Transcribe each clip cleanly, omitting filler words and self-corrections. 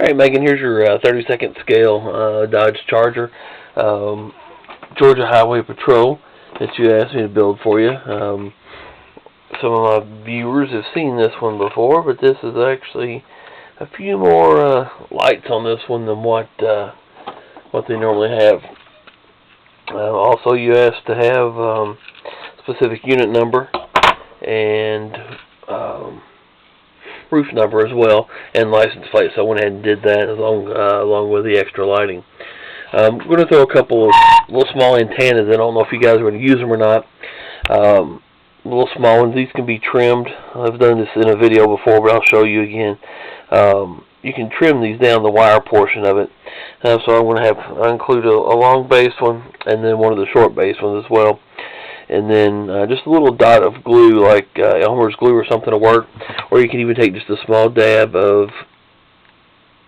Alright, Megan, here's your 30-second scale Dodge Charger, Georgia Highway Patrol that you asked me to build for you. Some of my viewers have seen this one before, but this is actually a few more lights on this one than what they normally have. Also, you asked to have specific unit number and roof number as well, and license plate, so I went ahead and did that along with the extra lighting. I'm going to throw a couple of little small antennas. I don't know if you guys are going to use them or not. Little small ones. These can be trimmed. I've done this in a video before, but I'll show you again. You can trim these down the wire portion of it. So I'm going to include a long base one and then one of the short base ones as well. And then just a little dot of glue, like Elmer's glue or something to work. Or you can even take just a small dab of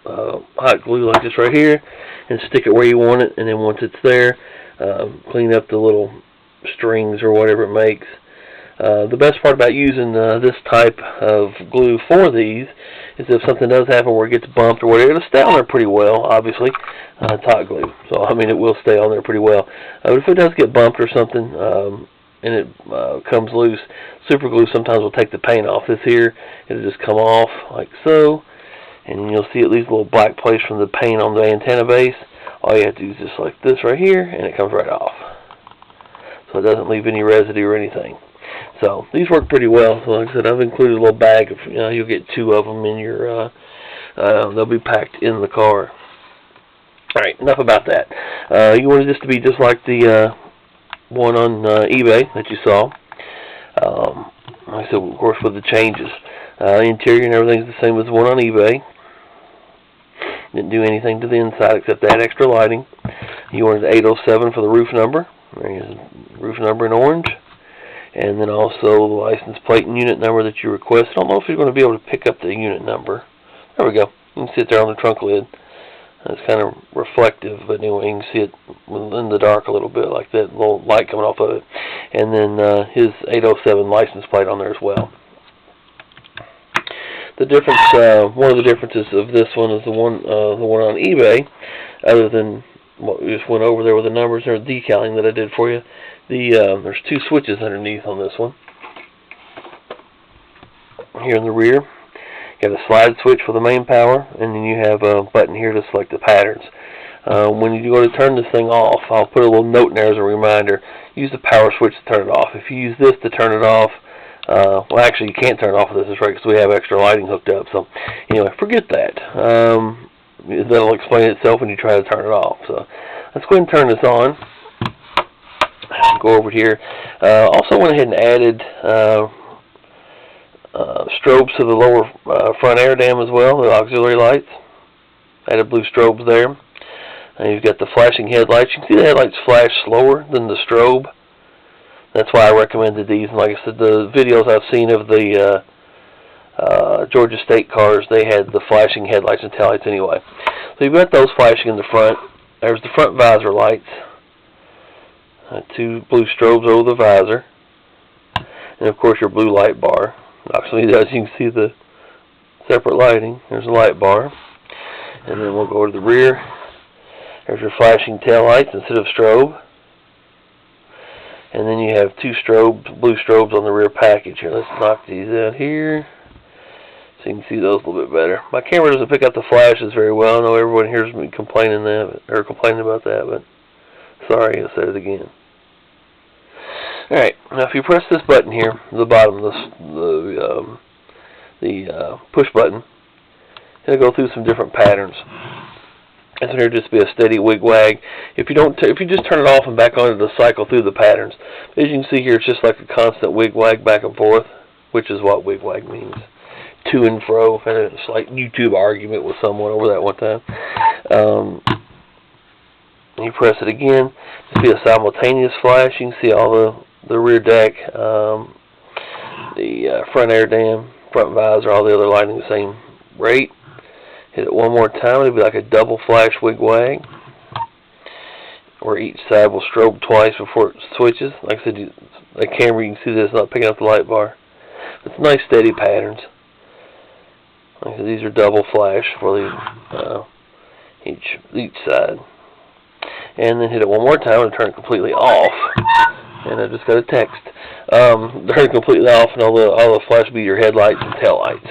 hot glue like this right here and stick it where you want it. And then once it's there, clean up the little strings or whatever it makes. The best part about using this type of glue for these is if something does happen where it gets bumped or whatever, it'll stay on there pretty well, obviously. It's hot glue, so I mean it will stay on there pretty well. But if it does get bumped or something and it comes loose, super glue sometimes will take the paint off. This here, it'll just come off like so, and you'll see it leaves a little black place from the paint on the antenna base. All you have to do is just like this right here, and it comes right off. So it doesn't leave any residue or anything. So these work pretty well. So like I said, I've included a little bag of, you'll get 2 of them in your, they'll be packed in the car. Alright, enough about that. You wanted this to be just like the one on eBay that you saw. Like I said, of course, with the changes. Interior and everything's the same as the one on eBay. Didn't do anything to the inside except add extra lighting. You wanted 807 for the roof number. There's the roof number in orange. And then also the license plate and unit number that you requested. I don't know if you're going to be able to pick up the unit number. There we go. You can see it there on the trunk lid. It's kind of reflective, but anyway, you can see it in the dark a little bit, like that little light coming off of it. And then his 807 license plate on there as well. The difference, one of the differences of this one is the one on eBay, other than what we just went over there with the numbers and the decaling that I did for you. There's 2 switches underneath on this one. Here in the rear, you have a slide switch for the main power, and then you have a button here to select the patterns. When you go to turn this thing off, I'll put a little note in there as a reminder. Use the power switch to turn it off. If you use this to turn it off, well, actually, you can't turn it off with this, right? Because we have extra lighting hooked up. So, anyway, forget that. That'll explain itself when you try to turn it off. So, let's go ahead and turn this on. Go over here. Also went ahead and added strobes to the lower front air dam as well, the auxiliary lights. Added blue strobes there. And you've got the flashing headlights. You can see the headlights flash slower than the strobe. That's why I recommended these. And like I said, the videos I've seen of the Georgia State cars, they had the flashing headlights and taillights anyway. So you've got those flashing in the front. There's the front visor lights. 2 blue strobes over the visor. And of course your blue light bar. Actually, as you can see the separate lighting. There's a light bar. And then we'll go to the rear. There's your flashing tail lights instead of strobe. And then you have 2 strobes, blue strobes on the rear package. Here, let's knock these out here, so you can see those a little bit better. My camera doesn't pick up the flashes very well. I know everyone hears me complaining about that, but sorry, I said it again. Alright, now if you press this button here, the bottom, the push button, it'll go through some different patterns. This one here just be a steady wig-wag. If you just turn it off and back on, it'll cycle through the patterns. As you can see here, it's just like a constant wig-wag back and forth, which is what wig-wag means. To and fro. I had a slight YouTube argument with someone over that one time. You press it again, just be a simultaneous flash. You can see all the rear deck, the front air dam, front visor, all the other lighting the same rate. Hit it one more time, it'll be like a double flash wig-wag, where each side will strobe twice before it switches. Like I said, the camera, you can see that it's not picking up the light bar. It's nice steady patterns. Like these are double flash for each side. And then hit it one more time and turn it completely off. And I just got a text. Turn it completely off, and all the flash will be your headlights and tail lights.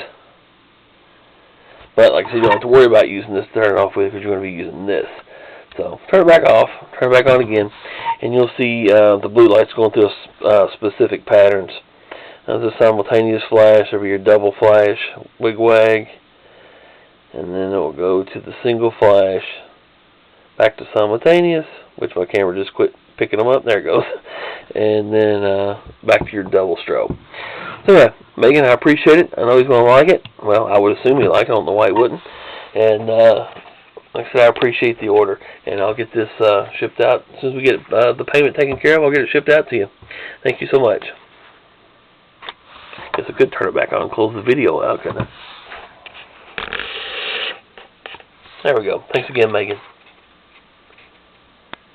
But like I said, you don't have to worry about using this to turn it off with because you're going to be using this. So turn it back off, turn it back on again, and you'll see the blue lights going through specific patterns. There's a simultaneous flash over your double flash, wig-wag, and then it will go to the single flash, back to simultaneous, which my camera just quit picking them up. There it goes. And then back to your double strobe. So yeah, Megan, I appreciate it. I know he's going to like it. Well, I would assume he liked it. I don't know why he wouldn't. And like I said, I appreciate the order. And I'll get this shipped out. As soon as we get the payment taken care of, I'll get it shipped out to you. Thank you so much. Guess I could turn it back on and close the video out, couldn't I? There we go. Thanks again, Megan.